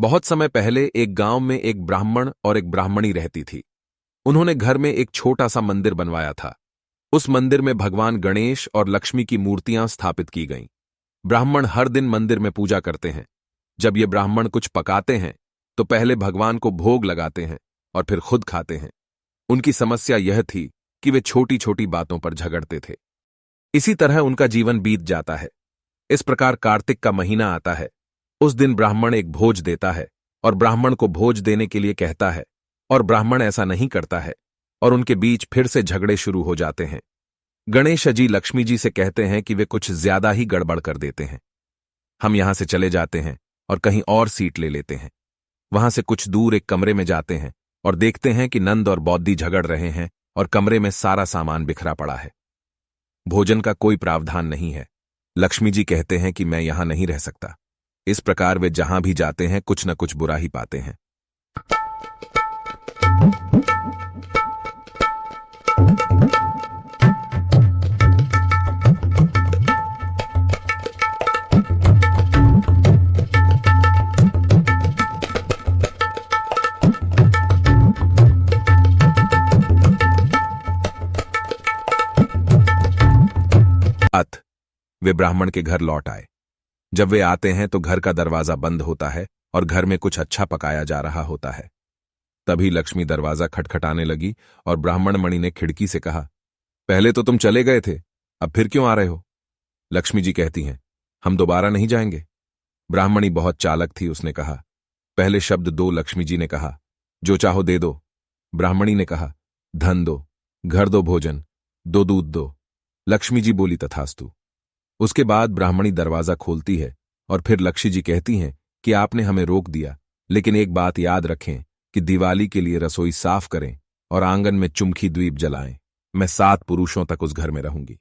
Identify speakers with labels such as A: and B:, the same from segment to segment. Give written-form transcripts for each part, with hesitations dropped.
A: बहुत समय पहले एक गांव में एक ब्राह्मण और एक ब्राह्मणी रहती थी। उन्होंने घर में एक छोटा सा मंदिर बनवाया था। उस मंदिर में भगवान गणेश और लक्ष्मी की मूर्तियां स्थापित की गईं। ब्राह्मण हर दिन मंदिर में पूजा करते हैं। जब ये ब्राह्मण कुछ पकाते हैं तो पहले भगवान को भोग लगाते हैं और फिर खुद खाते हैं। उनकी समस्या यह थी कि वे छोटी छोटी बातों पर झगड़ते थे। इसी तरह उनका जीवन बीत जाता है। इस प्रकार कार्तिक का महीना आता है। उस दिन ब्राह्मण एक भोज देता है और ब्राह्मण को भोज देने के लिए कहता है, और ब्राह्मण ऐसा नहीं करता है और उनके बीच फिर से झगड़े शुरू हो जाते हैं। गणेश जी लक्ष्मी जी से कहते हैं कि वे कुछ ज्यादा ही गड़बड़ कर देते हैं। हम यहां से चले जाते हैं और कहीं और सीट ले लेते हैं। वहां से कुछ दूर एक कमरे में जाते हैं और देखते हैं कि नंद और बौद्धी झगड़ रहे हैं और कमरे में सारा सामान बिखरा पड़ा है। भोजन का कोई प्रावधान नहीं है। लक्ष्मी जी कहते हैं कि मैं यहां नहीं रह सकता। इस प्रकार वे जहां भी जाते हैं कुछ न कुछ बुरा ही पाते हैं। वे ब्राह्मण के घर लौट आए। जब वे आते हैं तो घर का दरवाजा बंद होता है और घर में कुछ अच्छा पकाया जा रहा होता है। तभी लक्ष्मी दरवाजा खटखटाने लगी और ब्राह्मण मणि ने खिड़की से कहा, पहले तो तुम चले गए थे, अब फिर क्यों आ रहे हो? लक्ष्मी जी कहती हैं, हम दोबारा नहीं जाएंगे। ब्राह्मणी बहुत चालक थी। उसने कहा, पहले शब्द दो। लक्ष्मी जी ने कहा, जो चाहो दे दो। ब्राह्मणी ने कहा, धन दो, घर दो, भोजन दो, दूध दो। लक्ष्मी जी बोली, तथास्तु। उसके बाद ब्राह्मणी दरवाजा खोलती है और फिर लक्ष्मी जी कहती हैं कि आपने हमें रोक दिया, लेकिन एक बात याद रखें कि दिवाली के लिए रसोई साफ करें और आंगन में चुमकी द्वीप जलाएं। मैं 7 पुरुषों तक उस घर में रहूंगी।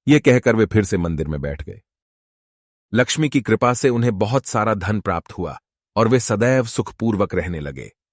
A: ये कहकर वे फिर से मंदिर में बैठ गए। लक्ष्मी की कृपा से उन्हें बहुत सारा धन प्राप्त हुआ और वे सदैव सुखपूर्वक रहने लगे।